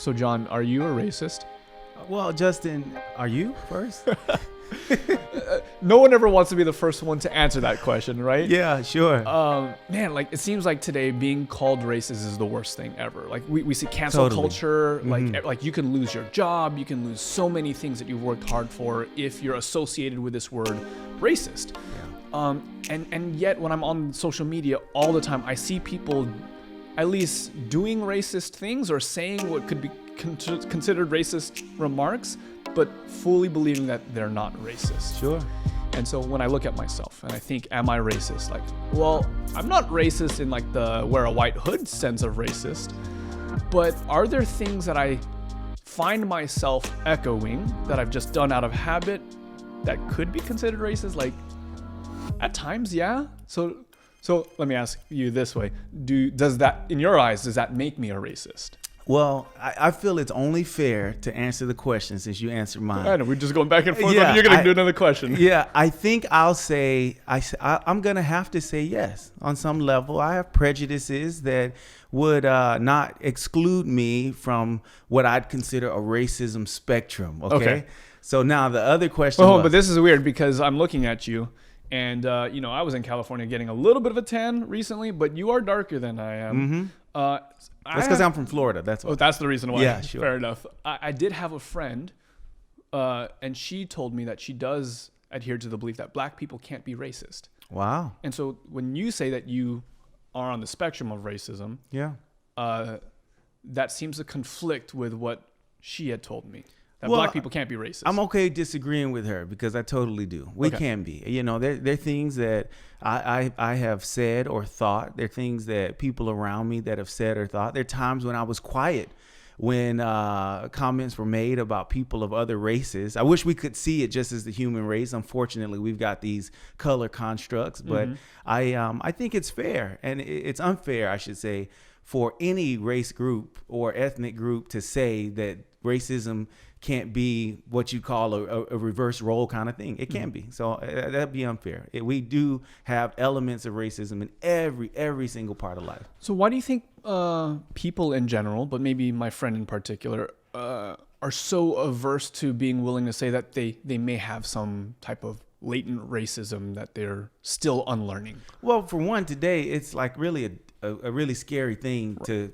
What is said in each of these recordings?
So, John, are you a racist? Well, Justin, are you first? No one ever wants to be the first one to answer that question, right? Yeah, sure. Man, like it seems like today being called racist is the worst thing ever. Like we see cancel Totally. culture. Like you can lose your job. You can lose so many things that you've worked hard for if you're associated with this word racist. Yeah. And yet when I'm on social media all the time, I see people at least doing racist things or saying what could be considered racist remarks, but fully believing that they're not racist. Sure. And so when I look at myself and I think, am I racist? Like, well, I'm not racist in like the wear a white hood sense of racist, but are there things that I find myself echoing that I've just done out of habit that could be considered racist? Like, at times, yeah. So let me ask you this way. Does that, in your eyes, does that make me a racist? Well, I feel it's only fair to answer the question since you answered mine. I know, we're just going back and forth. Yeah, You're going to do another question. Yeah, I think I'll say, I'm going to have to say yes. On some level, I have prejudices that would not exclude me from what I'd consider a racism spectrum, okay? So now the other question was... But this is weird because I'm looking at you. And, I was in California getting a little bit of a tan recently, but you are darker than I am. Mm-hmm. That's because I'm from Florida. That's why. Oh, that's the reason why. Yeah, sure. Fair enough. I did have a friend, and she told me that she does adhere to the belief that black people can't be racist. Wow. And so when you say that you are on the spectrum of racism, Yeah. that seems to conflict with what she had told me. That Well, black people can't be racist. I'm okay disagreeing with her because I totally do. We can be. There are things that I have said or thought. There are things that people around me that have said or thought. There are times when I was quiet when comments were made about people of other races. I wish we could see it just as the human race. Unfortunately, we've got these color constructs. But I think it's fair, and it's unfair, I should say, for any race group or ethnic group to say that racism can't be what you call a reverse role kind of thing. It can be. So that'd be unfair. We do have elements of racism in every single part of life. So why do you think people in general, but maybe my friend in particular, are so averse to being willing to say that they may have some type of latent racism that they're still unlearning? Well, for one, today it's like really a really scary thing to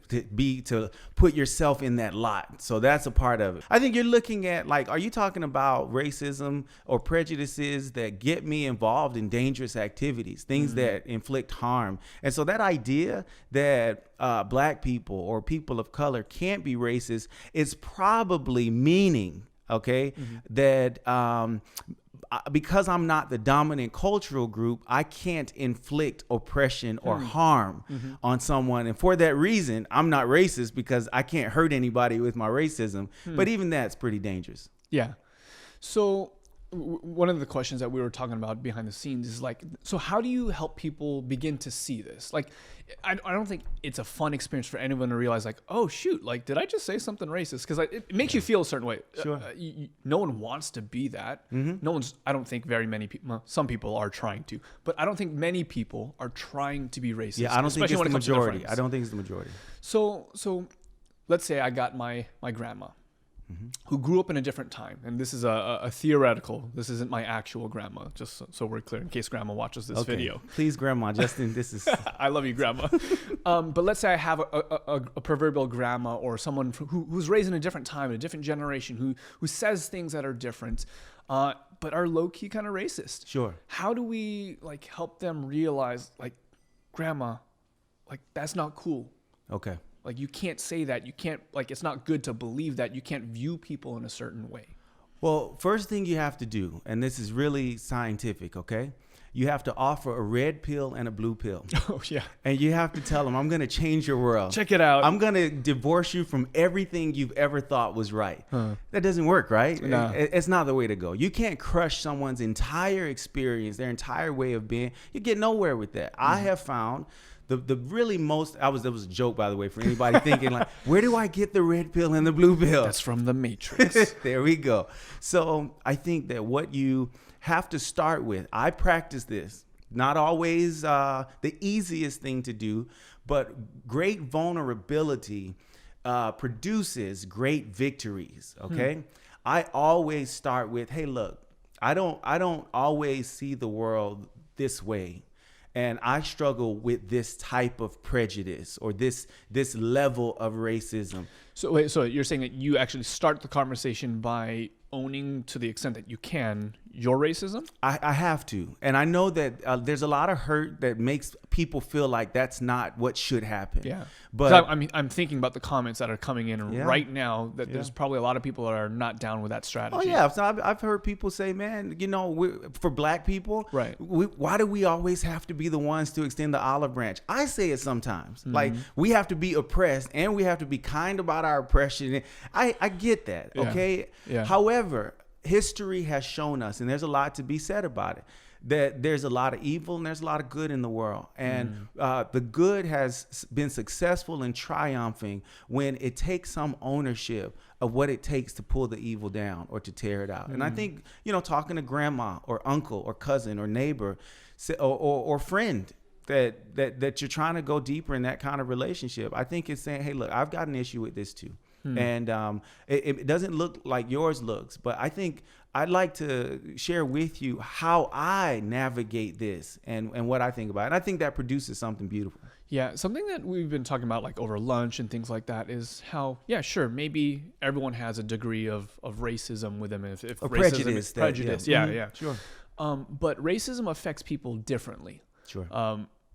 put yourself in that lot. So that's a part of it. I think you're looking at, like, are you talking about racism or prejudices that get me involved in dangerous activities, things that inflict harm? And so that idea that black people or people of color can't be racist is probably meaning, that because I'm not the dominant cultural group, I can't inflict oppression or harm on someone. And for that reason, I'm not racist because I can't hurt anybody with my racism. But even that's pretty dangerous. Yeah. So one of the questions that we were talking about behind the scenes is like, so how do you help people begin to see this? Like, I don't think it's a fun experience for anyone to realize like, oh shoot, like, did I just say something racist? Because it makes you feel a certain way. Sure. No one wants to be that. I don't think very many people, well, some people are trying to, but I don't think many people are trying to be racist. Yeah, I don't think it's especially the when it comes to their majority. friends. I don't think it's the majority. So let's say I got my grandma who grew up in a different time. And this is a theoretical. This isn't my actual grandma, just so we're clear, in case grandma watches this video. Please, Grandma. Justin, this is... I love you, grandma. But let's say I have a proverbial grandma or someone who's raised in a different time, a different generation, who says things that are different, but are low-key kind of racist. Sure. How do we like help them realize, like, grandma, like, that's not cool. Okay. Like, you can't say that. You can't, like, it's not good to believe that. You can't view people in a certain way. Well, first thing you have to do, and this is really scientific, okay? You have to offer a red pill and a blue pill. Oh, yeah. And you have to tell them, I'm going to change your world. Check it out. I'm going to divorce you from everything you've ever thought was right. That doesn't work, right? No. It's not the way to go. You can't crush someone's entire experience, their entire way of being. You get nowhere with that. I have found... The really most, there was a joke, by the way, for anybody thinking like, where do I get the red pill and the blue pill? That's from the Matrix. There we go. So I think that what you have to start with, I practice this, not always the easiest thing to do, but great vulnerability produces great victories. Okay. I always start with, hey, look, I don't always see the world this way. And I struggle with this type of prejudice or this level of racism. So wait, so you're saying that you actually start the conversation by owning, to the extent that you can, your racism? I have to. And I know that there's a lot of hurt that makes people feel like that's not what should happen. Yeah. But I'm thinking about the comments that are coming in right now, that there's probably a lot of people that are not down with that strategy. Oh, yeah. So I've heard people say, man, for black people, right? Why do we always have to be the ones to extend the olive branch? I say it sometimes. Like, we have to be oppressed and we have to be kind about our oppression. I get that. Yeah. Okay. Yeah. However, history has shown us, and there's a lot to be said about it, that there's a lot of evil and there's a lot of good in the world. And the good has been successful and triumphing when it takes some ownership of what it takes to pull the evil down or to tear it out. And I think, talking to grandma or uncle or cousin or neighbor or friend that you're trying to go deeper in that kind of relationship, I think it's saying, hey, look, I've got an issue with this too. And it doesn't look like yours looks, but I think I'd like to share with you how I navigate this and what I think about it. And I think that produces something beautiful. Yeah, something that we've been talking about, like over lunch and things like that, is how, yeah, sure, maybe everyone has a degree of racism with them. If racism is prejudice, yeah. Sure. But racism affects people differently. Sure.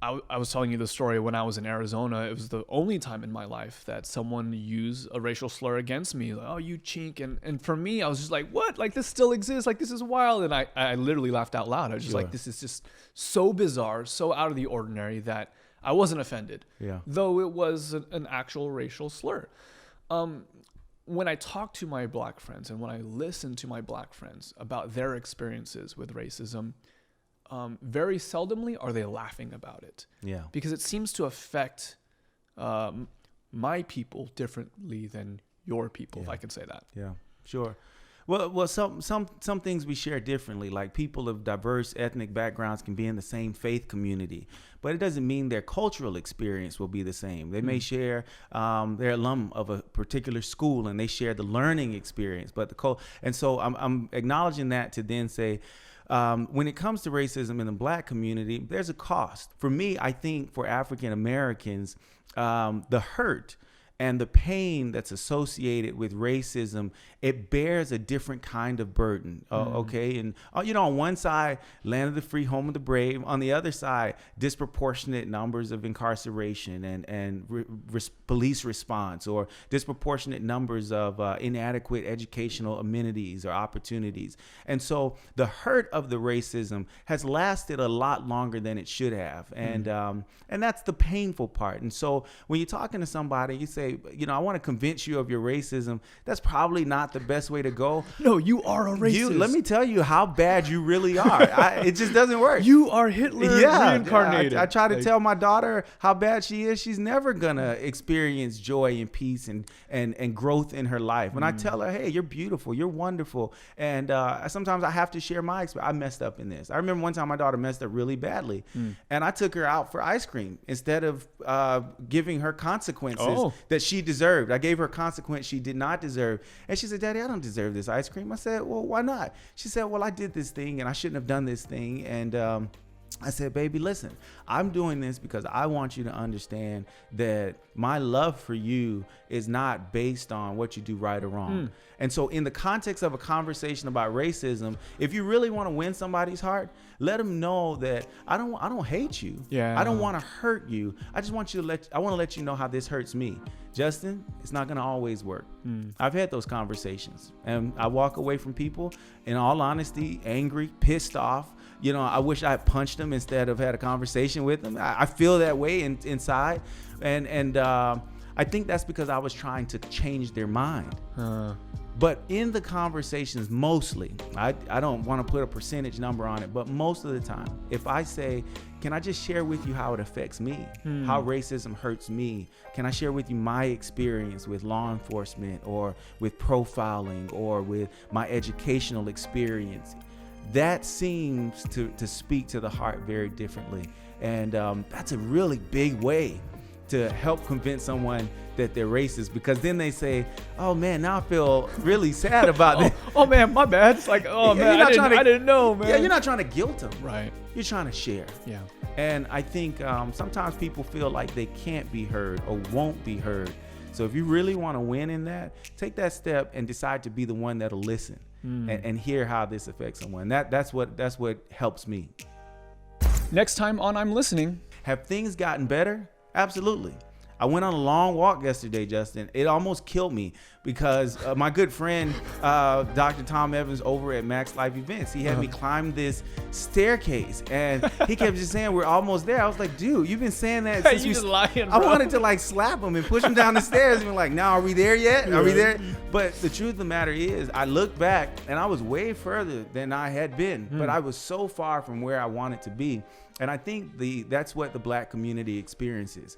I was telling you the story when I was in Arizona. It was the only time in my life that someone used a racial slur against me. Like, oh, you chink. And for me, I was just like, what? Like, this still exists? Like, this is wild. And I literally laughed out loud. I was just like, this is just so bizarre, so out of the ordinary that I wasn't offended. Yeah. Though it was an actual racial slur. When I talk to my black friends and when I listen to my black friends about their experiences with racism, very seldomly are they laughing about it. Yeah. Because it seems to affect my people differently than your people, if I can say that. Yeah, sure. Well, some things we share differently. Like, people of diverse ethnic backgrounds can be in the same faith community, but it doesn't mean their cultural experience will be the same. They may share their alum of a particular school, and they share the learning experience. But and so I'm acknowledging that to then say, when it comes to racism in the black community, there's a cost. For me, I think for African Americans, the hurt and the pain that's associated with racism, it bears a different kind of burden. Okay. And, on one side, land of the free, home of the brave. On the other side, disproportionate numbers of incarceration and police response, or disproportionate numbers of inadequate educational amenities or opportunities. And so the hurt of the racism has lasted a lot longer than it should have. And that's the painful part. And so when you're talking to somebody, you say, I want to convince you of your racism. That's probably not the best way to go. No, you are a racist. Let me tell you how bad you really are. It just doesn't work. You are Hitler reincarnated. I try to tell my daughter how bad she is. She's never going to experience joy and peace and growth in her life. When I tell her, hey, you're beautiful, you're wonderful. And sometimes I have to share my experience. I messed up in this. I remember one time my daughter messed up really badly. And I took her out for ice cream instead of giving her consequences that she deserved. I gave her a consequence she did not deserve. And she said, Daddy, I don't deserve this ice cream. I said, well, why not? She said, well, I did this thing and I shouldn't have done this thing. And I said, baby, listen, I'm doing this because I want you to understand that my love for you is not based on what you do right or wrong. And so in the context of a conversation about racism, if you really want to win somebody's heart, let them know that I don't hate you. Yeah. I don't want to hurt you. I just want you to I want to let you know how this hurts me. Justin, it's not going to always work. I've had those conversations and I walk away from people, in all honesty, angry, pissed off. I wish I had punched them instead of had a conversation with them. I feel that way inside. And I think that's because I was trying to change their mind. But in the conversations, mostly, I don't want to put a percentage number on it, but most of the time, if I say, can I just share with you how it affects me, how racism hurts me? Can I share with you my experience with law enforcement or with profiling or with my educational experience? That seems to speak to the heart very differently. And that's a really big way to help convince someone that they're racist, because then they say, oh man, now I feel really sad about this. Oh man, my bad. It's like, oh man, I didn't know, man. Yeah, you're not trying to guilt them. Right. You're trying to share. Yeah. And I think sometimes people feel like they can't be heard or won't be heard. So if you really want to win in that, take that step and decide to be the one that'll listen and hear how this affects someone. That's what helps me. Next time on I'm Listening. Have things gotten better? Absolutely. I went on a long walk yesterday, Justin. It almost killed me because my good friend, Dr. Tom Evans over at Max Life Events, he had me climb this staircase, and he kept just saying, we're almost there. I was like, dude, you've been saying that since you just lying, I bro. wanted to like slap him and push him down the stairs and be like, now are we there yet? Are we there? But the truth of the matter is, I looked back and I was way further than I had been, but I was so far from where I wanted to be. And I think that's what the Black community experiences.